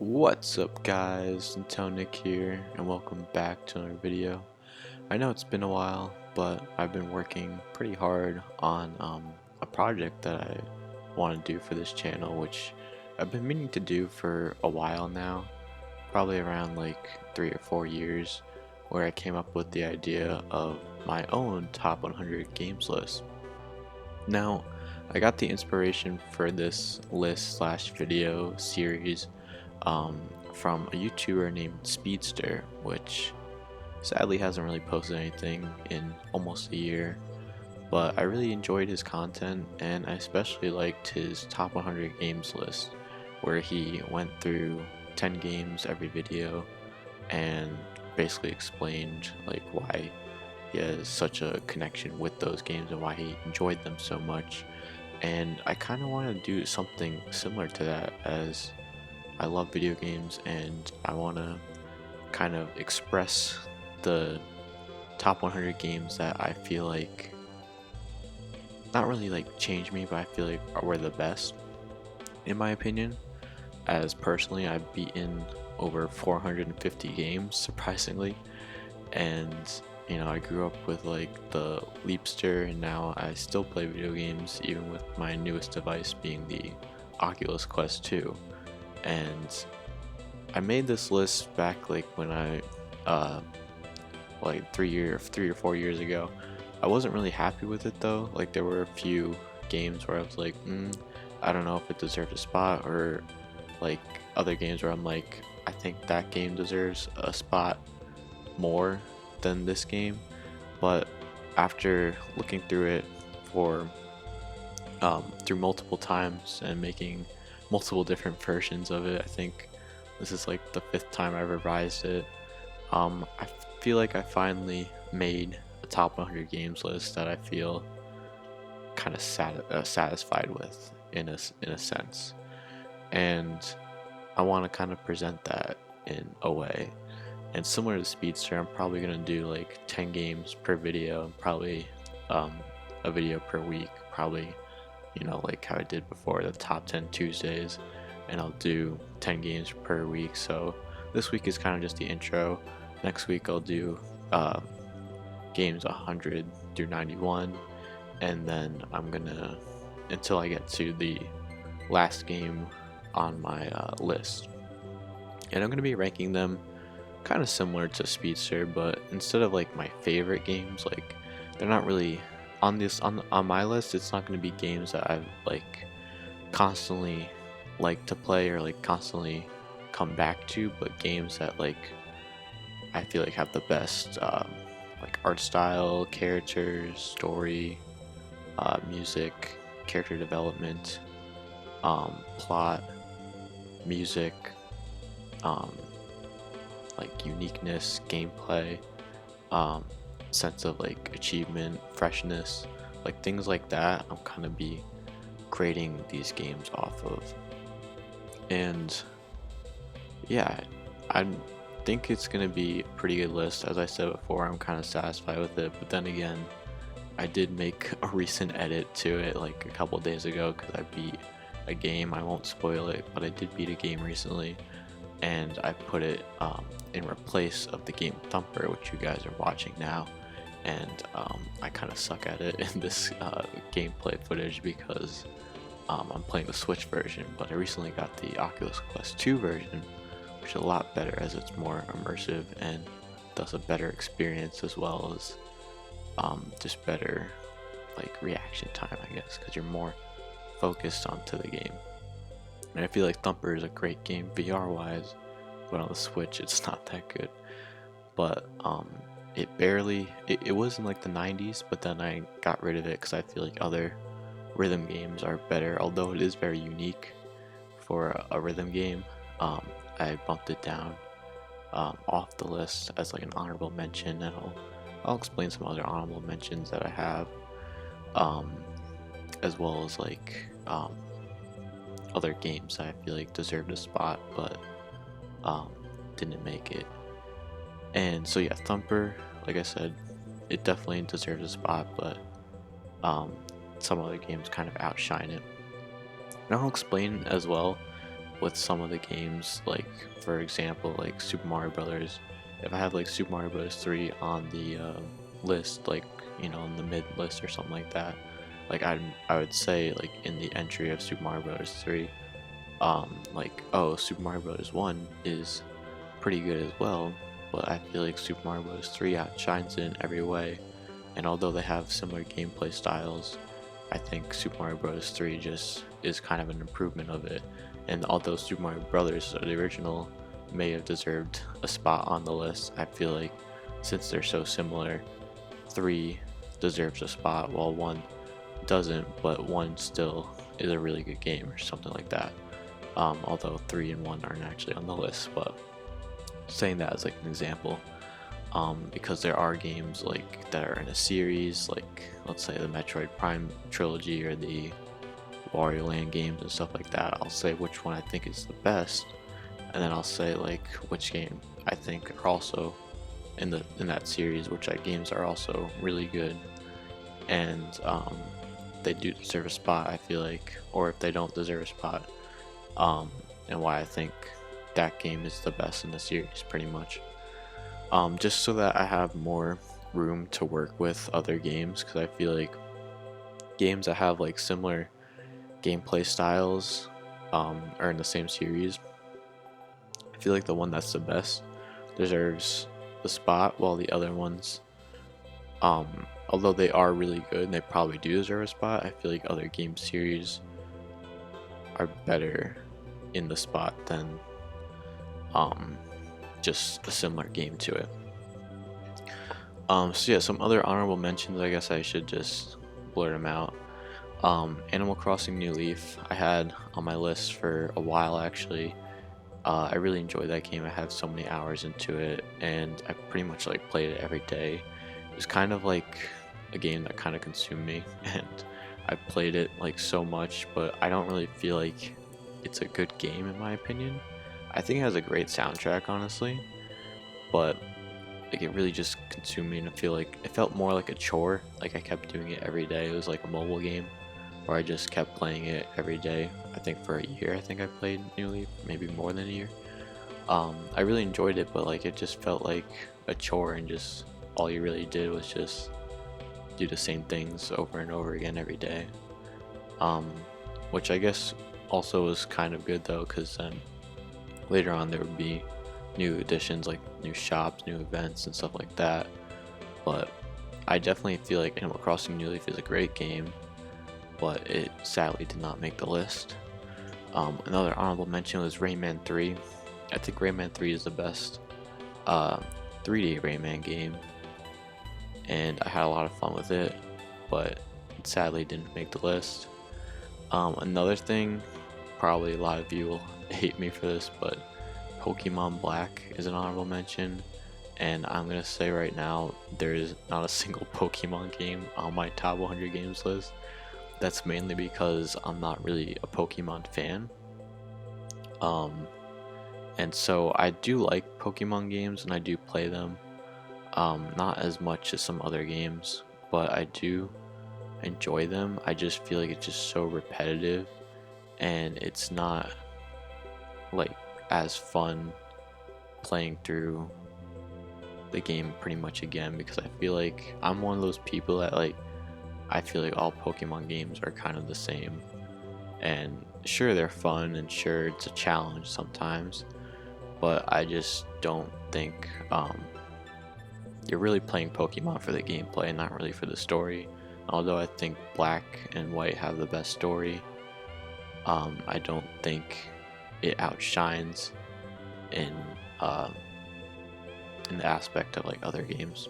What's up guys, Untitled Nick here and welcome back to another video. I know it's been a while, but I've been working pretty hard on a project that I want to do for this channel, which I've been meaning to do for a while now, probably around like 3 or 4 years, where I came up with the idea of my own top 100 games list. Now, I got the inspiration for this list slash video series from a YouTuber named Speedster, which sadly hasn't really posted anything in almost a year, but I really enjoyed his content and I especially liked his top 100 games list, where he went through 10 games every video and basically explained like why he has such a connection with those games and why he enjoyed them so much. And I kind of want to do something similar to that, as I love video games and I want to kind of express the top 100 games that I feel like not really like change me, but I feel like were the best in my opinion. As personally, I've beaten over 450 games surprisingly, and I grew up with like the Leapster, and now I still play video games even with my newest device being the Oculus Quest 2. And I made this list back like when I like 3 or 4 years ago. I wasn't really happy with it though. Like there were a few games where I was like, I don't know if it deserved a spot, or like other games where I'm like, I think that game deserves a spot more than this game. But after looking through it for through multiple times and making multiple different versions of it, I think this is like the 5th time I revised it. I feel like I finally made a top 100 games list that I feel kind of satisfied with in a sense, and I want to kind of present that in a way. And similar to Speedster, I'm probably gonna do like 10 games per video, and probably a video per week, probably like how I did before, the top 10 Tuesdays, and I'll do 10 games per week. So this week is kind of just the intro. Next week I'll do games 100 through 91, and then I'm gonna, until I get to the last game on my list, and I'm gonna be ranking them kind of similar to Speedster, but instead of like my favorite games, like they're not really on this on my list. It's not going to be games that I've like constantly like to play or like constantly come back to, but games that like I feel like have the best like art style, characters, story, music, character development, plot, music, like uniqueness, gameplay, sense of like achievement, freshness, like things like that. I'm kind of be creating these games off of, and yeah, I think it's gonna be a pretty good list. As I said before, I'm kind of satisfied with it, but then again, I did make a recent edit to it like a couple days ago because I beat a game. I won't spoil it, but I did beat a game recently, and I put it in replace of the game Thumper, which you guys are watching now. And I kind of suck at it in this gameplay footage because I'm playing the Switch version, but I recently got the Oculus Quest 2 version, which is a lot better as it's more immersive and does a better experience, as well as just better like reaction time, I guess, because you're more focused onto the game. And I feel like Thumper is a great game VR wise, but on the Switch it's not that good. But it was in like the 90s, but then I got rid of it because I feel like other rhythm games are better. Although it is very unique for a rhythm game, I bumped it down off the list as like an honorable mention, and I'll explain some other honorable mentions that I have, as well as like other games that I feel like deserved a spot but didn't make it. And so yeah, Thumper, like I said, it definitely deserves a spot, but some other games kind of outshine it. And I'll explain as well with some of the games, like for example, like Super Mario Brothers. If I have like Super Mario Brothers 3 on the list, like in the mid list or something like that, like I would say like in the entry of Super Mario Brothers 3, like, oh, Super Mario Bros. 1 is pretty good as well, but I feel like Super Mario Bros. 3 outshines it in every way. And although they have similar gameplay styles, I think Super Mario Bros. 3 just is kind of an improvement of it. And although Super Mario Brothers, the original, may have deserved a spot on the list, I feel like since they're so similar, 3 deserves a spot while 1 doesn't, but 1 still is a really good game or something like that. Although 3 and 1 aren't actually on the list, but saying that as like an example, because there are games like that are in a series, like let's say the Metroid Prime trilogy or the Wario Land games and stuff like that. I'll say which one I think is the best, and then I'll say like which game I think are also in that series, which games are also really good, and they do deserve a spot, I feel like, or if they don't deserve a spot, and why I think that game is the best in the series, pretty much. Just so that I have more room to work with other games, because I feel like games that have like similar gameplay styles are in the same series. I feel like the one that's the best deserves the spot, while the other ones, although they are really good and they probably do deserve a spot, I feel like other game series are better in the spot than just a similar game to it. So yeah, some other honorable mentions, I guess I should just blurt them out. Animal Crossing New Leaf I had on my list for a while actually. I really enjoyed that game. I had so many hours into it, and I pretty much like played it every day. It was kind of like a game that kind of consumed me, and I played it like so much, but I don't really feel like it's a good game in my opinion. I think it has a great soundtrack, honestly, but like it really just consumed me, and I feel like it felt more like a chore. Like I kept doing it every day. It was like a mobile game where I just kept playing it every day. I think for a year, I think I played New Leaf, maybe more than a year. I really enjoyed it, but like it just felt like a chore, and just all you really did was just do the same things over and over again every day. Which I guess also was kind of good though, because then later on there would be new additions, like new shops, new events, and stuff like that. But I definitely feel like Animal Crossing New Leaf is a great game, but it sadly did not make the list. Another honorable mention was Rayman 3. I think Rayman 3 is the best 3D Rayman game, and I had a lot of fun with it, but it sadly didn't make the list. Another thing, probably a lot of you will hate me for this, but Pokemon Black is an honorable mention, and I'm gonna say right now there is not a single Pokemon game on my top 100 games list. That's mainly because I'm not really a Pokemon fan. And so I do like Pokemon games and I do play them. Not as much as some other games, but I do enjoy them. I just feel like it's just so repetitive, and it's not like as fun playing through the game pretty much again, because I feel like I'm one of those people that like, I feel like all Pokemon games are kind of the same, and sure they're fun and sure it's a challenge sometimes, but I just don't think you're really playing Pokemon for the gameplay and not really for the story. Although I think Black and White have the best story, I don't think it outshines in the aspect of like other games.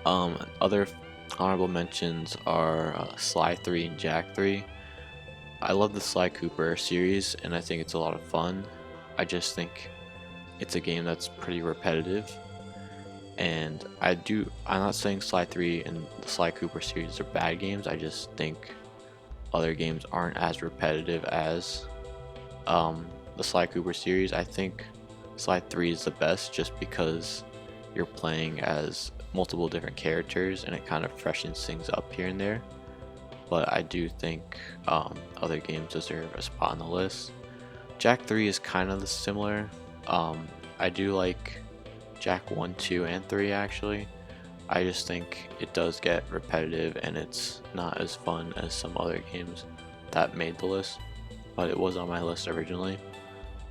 Other honorable mentions are Sly 3 and Jak 3. I love the Sly Cooper series and I think it's a lot of fun. I just think it's a game that's pretty repetitive, and I'm not saying Sly 3 and the Sly Cooper series are bad games. I just think other games aren't as repetitive as the Sly Cooper series. I think Sly 3 is the best just because you're playing as multiple different characters and it kind of freshens things up here and there. But I do think other games deserve a spot on the list. Jack 3 is kind of similar. I do like Jack 1, 2, and 3 actually. I just think it does get repetitive and it's not as fun as some other games that made the list, but it was on my list originally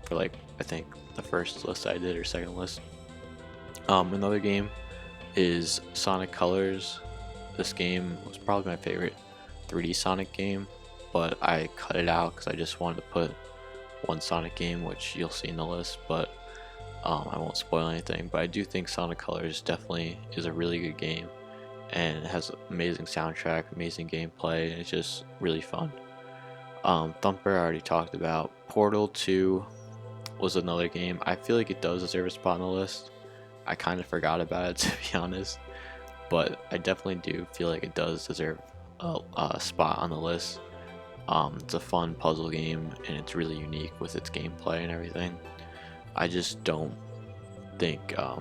for like I think the first list I did or second list. Another game is Sonic Colors. This game was probably my favorite 3D Sonic game, but I cut it out because I just wanted to put one Sonic game, which you'll see in the list, but I won't spoil anything. But I do think Sonic Colors definitely is a really good game, and it has amazing soundtrack, amazing gameplay, and it's just really fun. Thumper I already talked about. Portal 2 was another game. I feel like it does deserve a spot on the list. I kind of forgot about it to be honest, but I definitely do feel like it does deserve a spot on the list. It's a fun puzzle game and it's really unique with its gameplay and everything. I just don't think I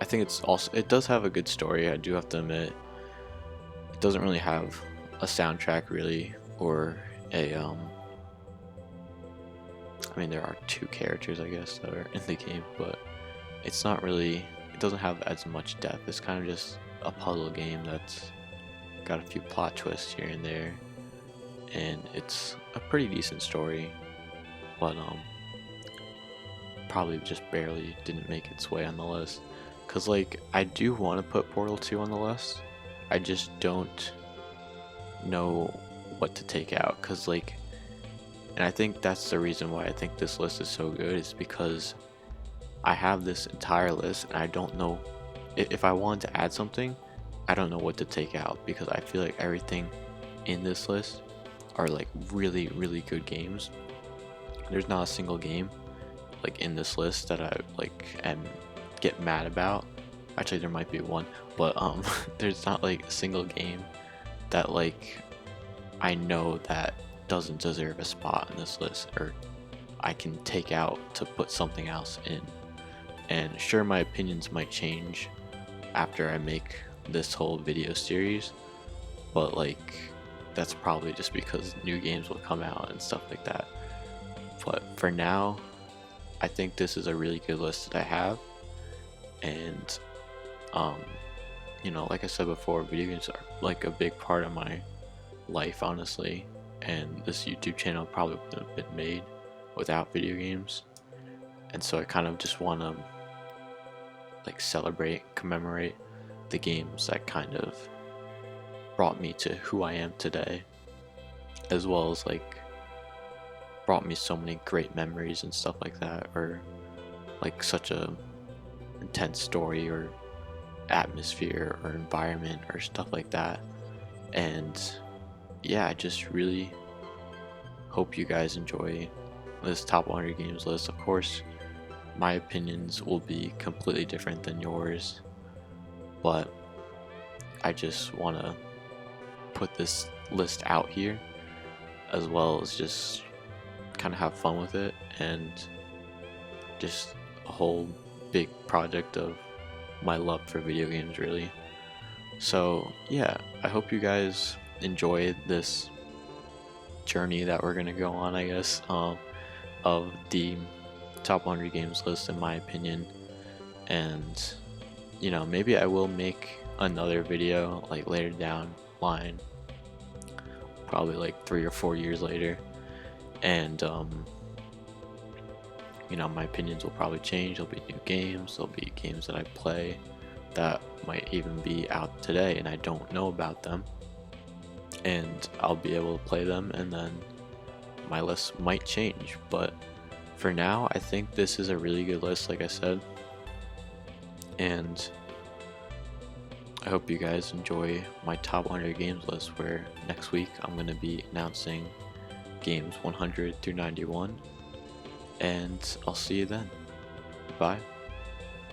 think it does have a good story. I do have to admit it doesn't really have a soundtrack really, or a I mean there are two characters I guess that are in the game, but it's not really, it doesn't have as much depth. It's kind of just a puzzle game that's got a few plot twists here and there, and it's a pretty decent story, but probably just barely didn't make its way on the list. Cause like I do want to put Portal 2 on the list, I just don't know what to take out. Cause like, and I think that's the reason why I think this list is so good, is because I have this entire list and I don't know if I wanted to add something, I don't know what to take out, because I feel like everything in this list are like really good games. There's not a single game like in this list that I like get mad about. Actually there might be one, but there's not like a single game that like I know that doesn't deserve a spot in this list, or I can take out to put something else in. And sure, my opinions might change after I make this whole video series, but like that's probably just because new games will come out and stuff like that. But for now, I think this is a really good list that I have, and you know, like I said before, video games are like a big part of my life honestly, and this YouTube channel probably wouldn't have been made without video games. And so I kind of just want to like celebrate, commemorate the games that kind of brought me to who I am today, as well as like brought me so many great memories and stuff like that, or like such a intense story or atmosphere or environment or stuff like that. And yeah, I just really hope you guys enjoy this top 100 games list. Of course, my opinions will be completely different than yours, but I just want to put this list out here, as well as just kind of have fun with it, and just a whole big project of my love for video games really. So yeah, I hope you guys enjoyed this journey that we're gonna go on, I guess, of the top 100 games list in my opinion. And you know, maybe I will make another video like later down line, probably like 3 or 4 years later, and you know, my opinions will probably change. There'll be new games, there'll be games that I play that might even be out today and I don't know about them, and I'll be able to play them, and then my list might change. But for now, I think this is a really good list, like I said, and I hope you guys enjoy my top 100 games list, where next week I'm going to be announcing games 100 through 91, and I'll see you then. Bye.